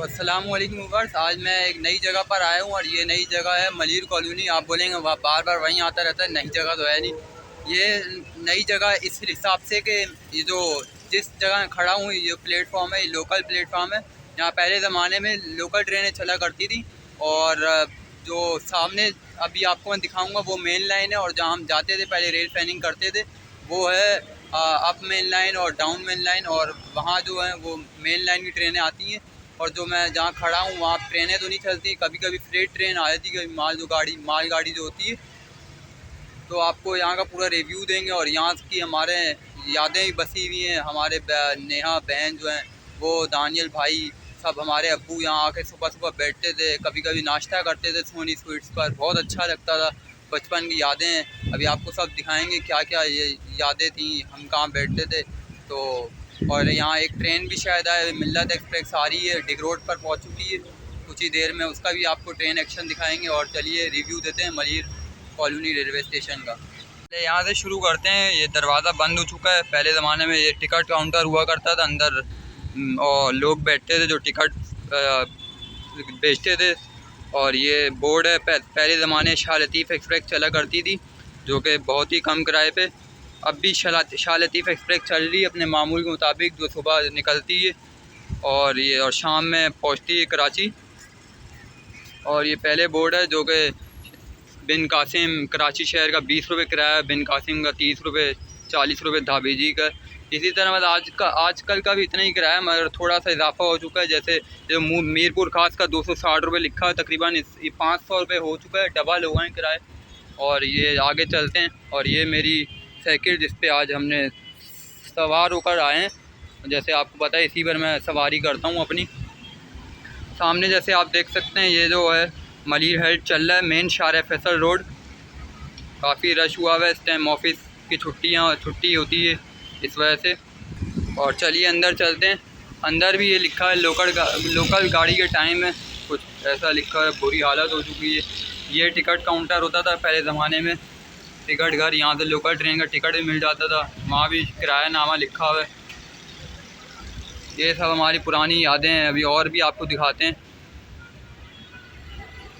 अस्सलाम वालेकुम व्यूअर्स, आज मैं एक नई जगह पर आया हूँ और ये नई जगह है मलिर कॉलोनी। आप बोलेंगे वहाँ बार बार वहीं आता रहता है, नई जगह तो है नहीं। ये नई जगह इस हिसाब से कि ये जो जिस जगह खड़ा हूँ ये प्लेटफॉर्म है, ये लोकल प्लेटफॉर्म है। यहाँ पहले ज़माने में लोकल ट्रेनें चला करती थी और जो सामने अभी आपको मैं दिखाऊँगा वो मेन लाइन है। और जहाँ हम जाते थे पहले रेल फैनिंग करते थे वो है अप मेन लाइन और डाउन मेन लाइन। और वहाँ जो है वो मेन लाइन की ट्रेनें आती हैं। और जो मैं जहाँ खड़ा हूँ वहाँ ट्रेनें तो नहीं चलती, कभी कभी फ्रेट ट्रेन आ जाती, कभी माल गाड़ी जो होती है। तो आपको यहाँ का पूरा रिव्यू देंगे और यहाँ की हमारे यादें भी बसी हुई हैं। हमारे नेहा बहन जो हैं वो दानियल भाई सब, हमारे अब्बू यहाँ आके सुबह सुबह बैठते थे, कभी कभी नाश्ता करते थे सोनी स्वीट्स पर। बहुत अच्छा लगता था, बचपन की यादें हैं। अभी आपको सब दिखाएंगे क्या क्या ये यादें थी, हम कहाँ बैठते थे। तो और यहाँ एक ट्रेन भी शायद है, मिल्लत एक्सप्रेस आ रही है, डिग रोड पर पहुँच चुकी है कुछ ही देर में, उसका भी आपको ट्रेन एक्शन दिखाएंगे। और चलिए रिव्यू देते हैं मलिर कॉलोनी रेलवे स्टेशन का। पहले यहाँ से शुरू करते हैं। ये दरवाज़ा बंद हो चुका है। पहले ज़माने में ये टिकट काउंटर हुआ करता था अंदर, और लोग बैठते थे जो टिकट बेचते थे। और ये बोर्ड है, पहले ज़माने शाह लतीफ़ एक्सप्रेस चला करती थी जो कि बहुत ही कम किराए पे। अब भी शाह लतीफ़ एक्सप्रेस चल रही है अपने मामूल के मुताबिक, जो सुबह निकलती है और शाम में पहुंचती है कराची। और ये पहले बोर्ड है जो कि बिन कासिम कराची शहर का 20 रुपये किराया, बिन कासिम का 30 रुपये, 40 रुपये धाबीजी का। इसी तरह मतलब आजकल का भी इतना ही किराया, मगर थोड़ा सा इजाफा हो चुका है। जैसे जो मीरपुर खास का 260 रुपये लिखा है, तकरीबन ये 500 रुपये हो चुका है, डबल हो गए हैं किराए। और ये आगे चलते हैं। और ये मेरी साइकिल जिस पे आज हमने सवार होकर आए हैं, जैसे आपको पता है इसी पर मैं सवारी करता हूँ अपनी। सामने जैसे आप देख सकते हैं ये जो है मलिर हेल्थ चल रहा है, मेन शार फैसल रोड। काफ़ी रश हुआ हुआ है इस टाइम, ऑफिस की छुट्टी होती है इस वजह से। और चलिए अंदर चलते हैं। अंदर भी ये लिखा है लोकल गाड़ी के टाइम है, कुछ ऐसा लिखा है, बुरी हालत हो चुकी है। ये टिकट काउंटर होता था पहले ज़माने में, टिकट घर, यहाँ से लोकल ट्रेन का टिकट भी मिल जाता था। वहाँ भी किराया नामा लिखा हुआ है। ये सब हमारी पुरानी यादें हैं। अभी और भी आपको दिखाते हैं।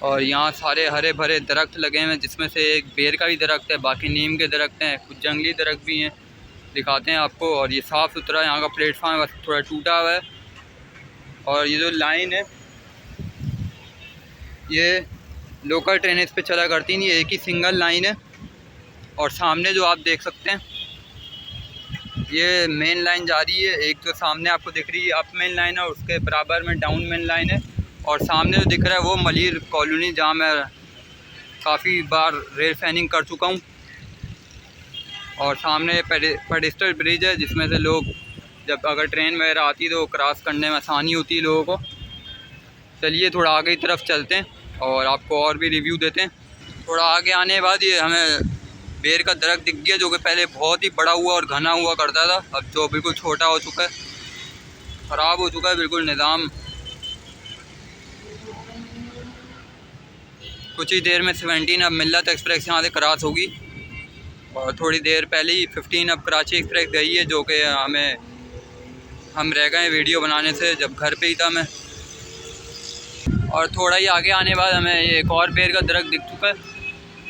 और यहाँ सारे हरे भरे दरख्त लगे हुए हैं, जिसमें से एक बेर का भी दरख्त है, बाकी नीम के दरख्त हैं, कुछ जंगली दरख्त भी हैं, दिखाते हैं आपको। और ये साफ़ सुथरा यहाँ का प्लेटफॉर्म बस थोड़ा टूटा हुआ है। और ये जो लाइन है ये लोकल ट्रेन इस पर चला करती नहीं, एक ही सिंगल लाइन है। और सामने जो आप देख सकते हैं ये मेन लाइन जा रही है, एक जो सामने आपको दिख रही है अप मेन लाइन है, उसके बराबर में डाउन मेन लाइन है। और सामने जो दिख रहा है वो मलिर कॉलोनी, जहाँ मैं काफ़ी बार रेल फैनिंग कर चुका हूँ। और सामने पेडिस्टल ब्रिज है, जिसमें से लोग जब अगर ट्रेन वगैरह आती तो क्रॉस करने में आसानी होती है लोगों को। चलिए थोड़ा आगे की तरफ चलते हैं और आपको और भी रिव्यू देते हैं। थोड़ा आगे आने के बाद ये हमें बेर का दरख्त दिख गया, जो कि पहले बहुत ही बड़ा हुआ और घना हुआ करता था, अब जो बिल्कुल छोटा हो चुका है, ख़राब हो चुका है बिल्कुल निज़ाम। कुछ ही देर में 17 अब मिल्लत एक्सप्रेस यहाँ से क्रॉस होगी। और थोड़ी देर पहले ही 15 अब कराची एक्सप्रेस गई है, जो कि हम रह गए वीडियो बनाने से, जब घर पे ही था मैं। और थोड़ा ही आगे आने बाद हमें ये एक और बेर का दरख्त दिख चुका है,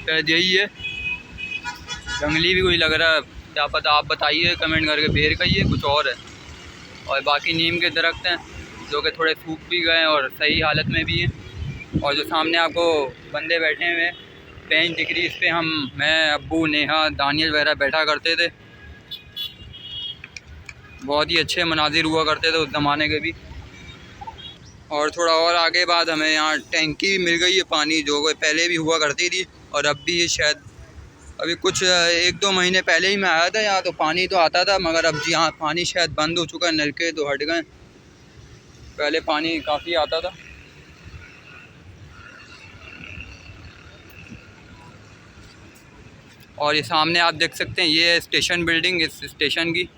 शायद यही है, जंगली भी कोई लग रहा है, क्या पता, आप बताइए कमेंट करके, बेर का ही है कुछ और है। और बाकी नीम के दरख्त हैं जो कि थोड़े सूख भी गए और सही हालत में भी हैं। और जो सामने आपको बंदे बैठे हुए हैं, बेंच दिख रही, इस पर मैं, अब्बू, नेहा, दानियल वगैरह बैठा करते थे। बहुत ही अच्छे मनाजिर हुआ करते थे उस ज़माने के भी। और थोड़ा और आगे बाद हमें यहाँ टैंकी मिल गई है पानी, जो पहले भी हुआ करती थी और अब भी शायद अभी कुछ 1-2 महीने पहले ही मैं आया था यहाँ, तो पानी तो आता था, मगर अब यहाँ पानी शायद बंद हो चुका है, नलके तो हट गए। पहले पानी काफ़ी आता था। और ये सामने आप देख सकते हैं, ये है स्टेशन बिल्डिंग इस स्टेशन की।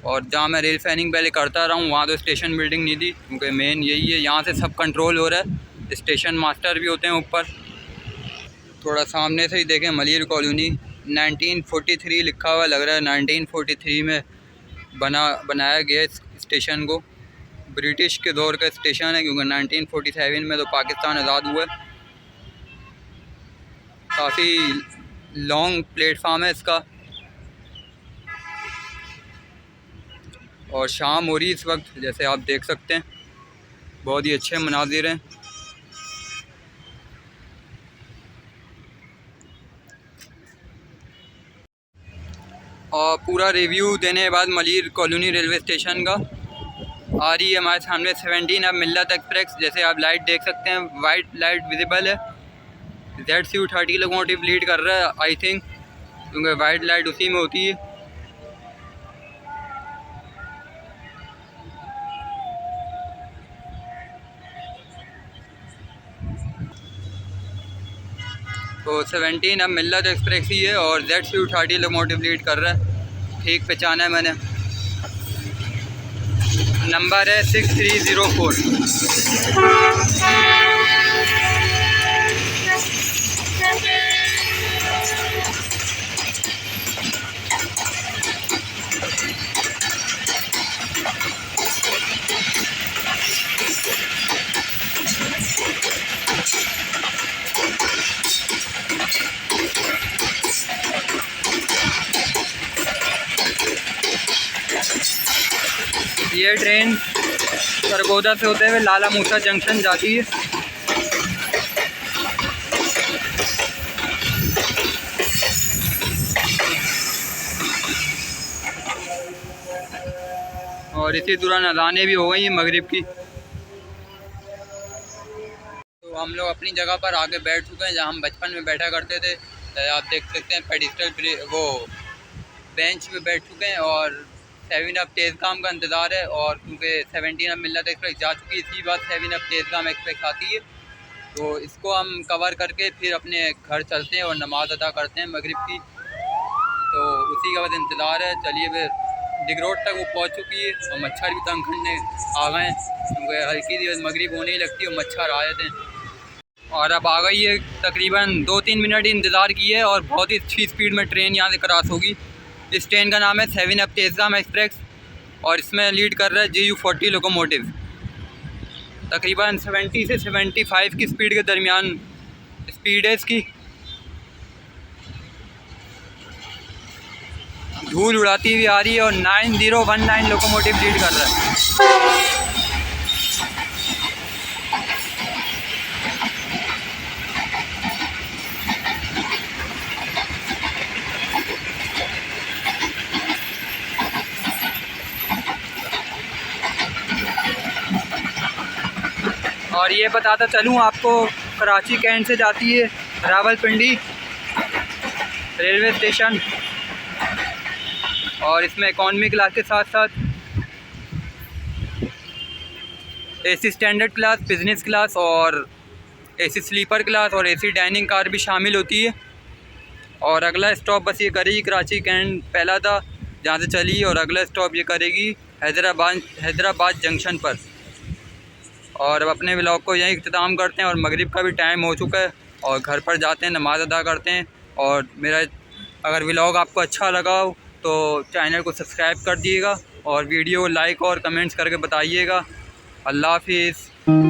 और जहाँ मैं रेल फैनिंग पहले करता रहा हूँ, वहाँ तो स्टेशन बिल्डिंग नहीं थी, क्योंकि मेन यही है, यहाँ से सब कंट्रोल हो रहा है। स्टेशन मास्टर भी होते हैं ऊपर। थोड़ा सामने से ही देखें, मलिर कॉलोनी 1943 लिखा हुआ लग रहा है। 1943 में बनाया गया इस स्टेशन को। ब्रिटिश के दौर का स्टेशन है, क्योंकि 1947 में तो पाकिस्तान आज़ाद हुआ है। काफ़ी लॉन्ग प्लेटफार्म है इसका। और शाम हो रही है इस वक्त, जैसे आप देख सकते हैं, बहुत ही अच्छे मनाजिर हैं। और पूरा रिव्यू देने के बाद मलिर कॉलोनी रेलवे स्टेशन का आ रही है हमारे सामने 17 अब मिल्लत एक्सप्रेस। जैसे आप लाइट देख सकते हैं, वाइट लाइट विजिबल है। ZCU30 लोकोमोटिव लीड कर रहा है आई थिंक, क्योंकि वाइट लाइट उसी में होती है। तो 17 अब मिल्लत एक्सप्रेस ही है और ZCU30 लोकोमोटिव लीड कर रहा है। ठीक पहचाना है मैंने, नंबर है 6304। ये ट्रेन सरगोदा से होते हुए लाला मूसा जंक्शन जाती है। और इसी दौरान अज़ानें भी हो गई हैं मगरिब की। तो हम लोग अपनी जगह पर आके बैठ चुके हैं, जहाँ हम बचपन में बैठा करते थे। तो आप देख सकते हैं पेडिस्टल वो बेंच पे बैठ चुके हैं। और 7 अप तेज़ काम का इंतज़ार है। और क्योंकि 17 अब मिल्लत एक्सप्रेस जा चुकी है, इसी बात 7 अप तेज़ काम एक्सप्रेस आती है। तो इसको हम कवर करके फिर अपने घर चलते हैं और नमाज़ अदा करते हैं मगरिब की। तो उसी का बस इंतज़ार है। चलिए फिर डिग रोड तक वो पहुंच चुकी है और मच्छर भी तंग करने आ गए हैं, क्योंकि हल्की सी मगरिब होने ही लगती है और मच्छर आए थे। और अब आ गई है, तकरीबन 2-3 मिनट ही इंतज़ार किए और बहुत ही अच्छी स्पीड में ट्रेन यहाँ से क्रॉस होगी। इस ट्रेन का नाम है 7 अप तेज़गाम एक्सप्रेस और इसमें लीड कर रहा है JU40 लोकोमोटिव। तकरीबन 70 से 75 की स्पीड के दरमियान स्पीड है इसकी। धूल उड़ाती हुई आ रही है और 9019 लोकोमोटिव लीड कर रहा है। और ये बताता चलूँ आपको, कराची कैंट से जाती है रावलपिंडी रेलवे स्टेशन। और इसमें इकॉनमी क्लास के साथ साथ AC standard class, business class और AC स्लीपर क्लास और AC डाइनिंग कार भी शामिल होती है। और अगला स्टॉप बस ये करेगी, कराची कैंट पहला था जहाँ से चली, और अगला स्टॉप ये करेगी हैदराबाद जंक्शन पर। और अब अपने व्लॉग को यहीं इख्तिताम करते हैं और मगरिब का भी टाइम हो चुका है और घर पर जाते हैं, नमाज़ अदा करते हैं। और मेरा अगर व्लॉग आपको अच्छा लगा हो तो चैनल को सब्सक्राइब कर दिएगा और वीडियो लाइक और कमेंट्स करके बताइएगा। अल्लाह हाफिज़।